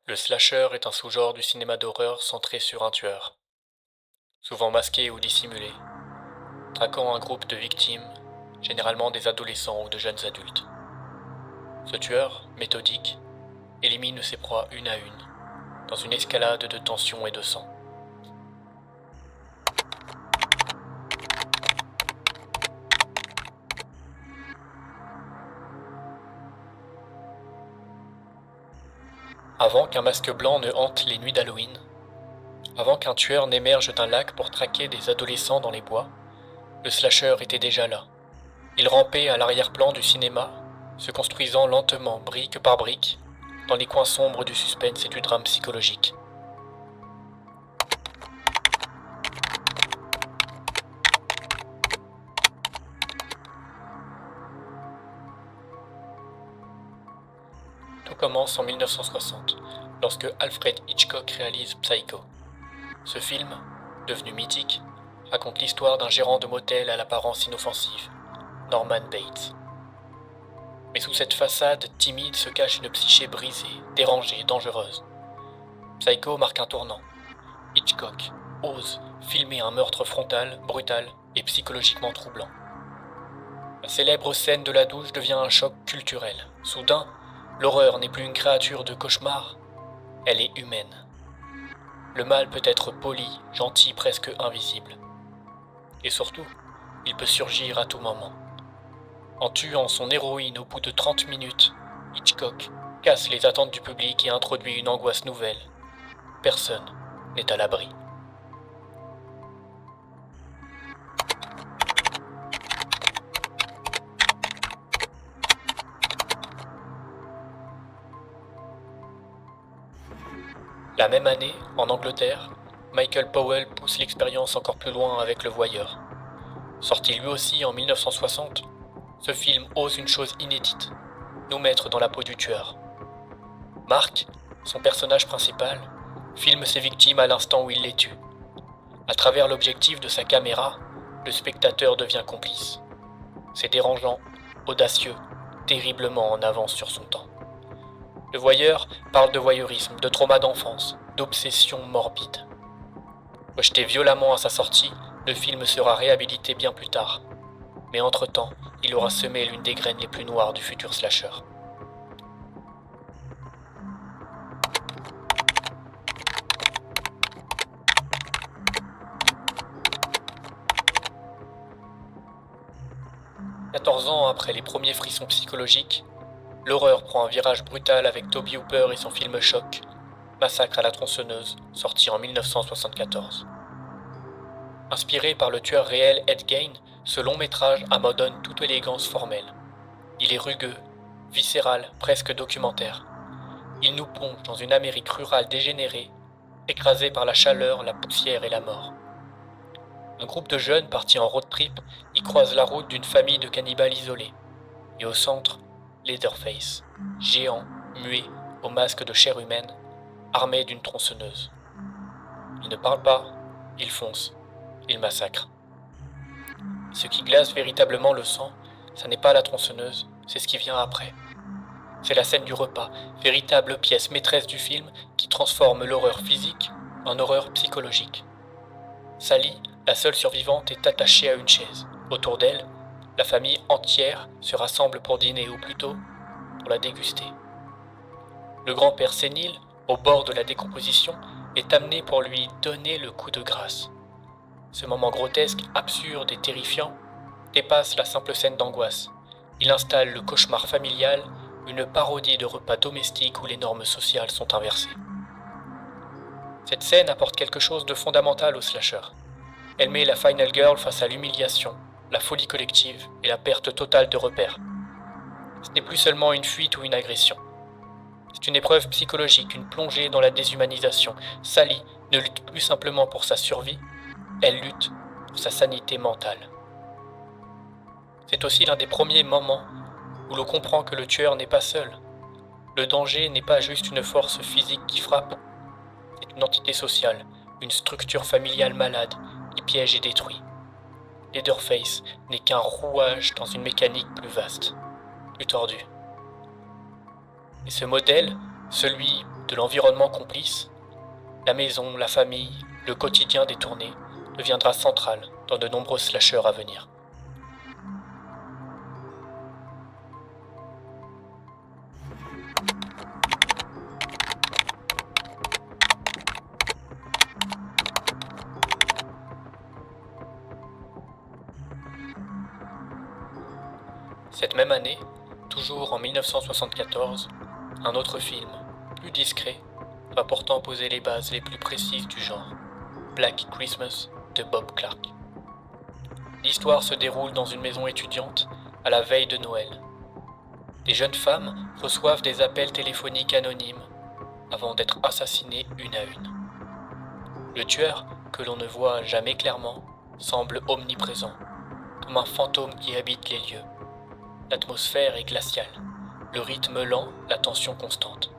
Le slasher est un sous-genre du cinéma d'horreur centré sur un tueur, souvent masqué ou dissimulé, traquant un groupe de victimes, généralement des adolescents ou de jeunes adultes. Ce tueur, méthodique, élimine ses proies une à une, dans une escalade de tension et de sang. Avant qu'un masque blanc ne hante les nuits d'Halloween, avant qu'un tueur n'émerge d'un lac pour traquer des adolescents dans les bois, le slasher était déjà là. Il rampait à l'arrière-plan du cinéma, se construisant lentement, brique par brique, dans les coins sombres du suspense et du drame psychologique. Tout commence en 1960, lorsque Alfred Hitchcock réalise Psycho. Ce film, devenu mythique, raconte l'histoire d'un gérant de motel à l'apparence inoffensive, Norman Bates. Mais sous cette façade timide se cache une psyché brisée, dérangée, dangereuse. Psycho marque un tournant. Hitchcock ose filmer un meurtre frontal, brutal et psychologiquement troublant. La célèbre scène de la douche devient un choc culturel. Soudain, l'horreur n'est plus une créature de cauchemar, elle est humaine. Le mal peut être poli, gentil, presque invisible. Et surtout, il peut surgir à tout moment. En tuant son héroïne au bout de 30 minutes, Hitchcock casse les attentes du public et introduit une angoisse nouvelle. Personne n'est à l'abri. La même année, en Angleterre, Michael Powell pousse l'expérience encore plus loin avec Le Voyeur. Sorti lui aussi en 1960, ce film ose une chose inédite, nous mettre dans la peau du tueur. Mark, son personnage principal, filme ses victimes à l'instant où il les tue. À travers l'objectif de sa caméra, le spectateur devient complice. C'est dérangeant, audacieux, terriblement en avance sur son temps. Le Voyeur parle de voyeurisme, de trauma d'enfance, d'obsession morbide. Rejeté violemment à sa sortie, le film sera réhabilité bien plus tard. Mais entre-temps, il aura semé l'une des graines les plus noires du futur slasher. « 14 ans après les premiers frissons psychologiques, l'horreur prend un virage brutal avec Tobe Hooper et son film choc, Massacre à la tronçonneuse, sorti en 1974. Inspiré par le tueur réel Ed Gein, ce long métrage abandonne toute élégance formelle. Il est rugueux, viscéral, presque documentaire. Il nous plonge dans une Amérique rurale dégénérée, écrasée par la chaleur, la poussière et la mort. Un groupe de jeunes partis en road trip y croise la route d'une famille de cannibales isolés. Et au centre, Leatherface, géant, muet, au masque de chair humaine, armé d'une tronçonneuse. Il ne parle pas, il fonce, il massacre. Ce qui glace véritablement le sang, ça n'est pas la tronçonneuse, c'est ce qui vient après. C'est la scène du repas, véritable pièce maîtresse du film qui transforme l'horreur physique en horreur psychologique. Sally, la seule survivante, est attachée à une chaise. Autour d'elle, la famille entière se rassemble pour dîner, ou plutôt pour la déguster. Le grand-père sénile, au bord de la décomposition, est amené pour lui donner le coup de grâce. Ce moment grotesque, absurde et terrifiant dépasse la simple scène d'angoisse. Il installe le cauchemar familial, une parodie de repas domestiques où les normes sociales sont inversées. Cette scène apporte quelque chose de fondamental au slasher. Elle met la Final Girl face à l'humiliation, la folie collective et la perte totale de repères. Ce n'est plus seulement une fuite ou une agression. C'est une épreuve psychologique, une plongée dans la déshumanisation. Sally ne lutte plus simplement pour sa survie, elle lutte pour sa sanité mentale. C'est aussi l'un des premiers moments où l'on comprend que le tueur n'est pas seul. Le danger n'est pas juste une force physique qui frappe, c'est une entité sociale, une structure familiale malade qui piège et détruit. Leatherface n'est qu'un rouage dans une mécanique plus vaste, plus tordue. Et ce modèle, celui De l'environnement complice, la maison, la famille, le quotidien des tournées deviendra central dans de nombreux slashers à venir. Cette même année, toujours en 1974, un autre film, plus discret, va pourtant poser les bases les plus précises du genre, Black Christmas de Bob Clark. L'histoire se déroule dans une maison étudiante à la veille de Noël. Des jeunes femmes reçoivent des appels téléphoniques anonymes avant d'être assassinées une à une. Le tueur, que l'on ne voit jamais clairement, semble omniprésent, comme un fantôme qui habite les lieux. L'atmosphère est glaciale, le rythme lent, la tension constante.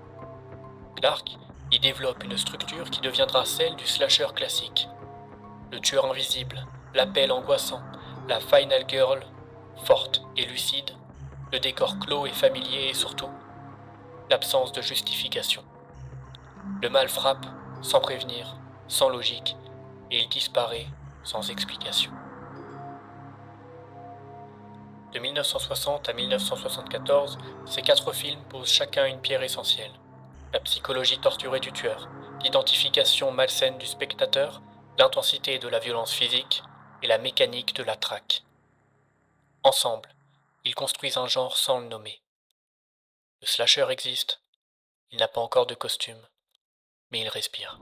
Clark y développe une structure qui deviendra celle du slasher classique. Le tueur invisible, l'appel angoissant, la final girl, forte et lucide, le décor clos et familier et surtout, l'absence de justification. Le mal frappe sans prévenir, sans logique, et il disparaît sans explication. De 1960 à 1974, ces 4 films posent chacun une pierre essentielle. La psychologie torturée du tueur, l'identification malsaine du spectateur, l'intensité de la violence physique et la mécanique de la traque. Ensemble, ils construisent un genre sans le nommer. Le slasher existe, il n'a pas encore de costume, mais il respire.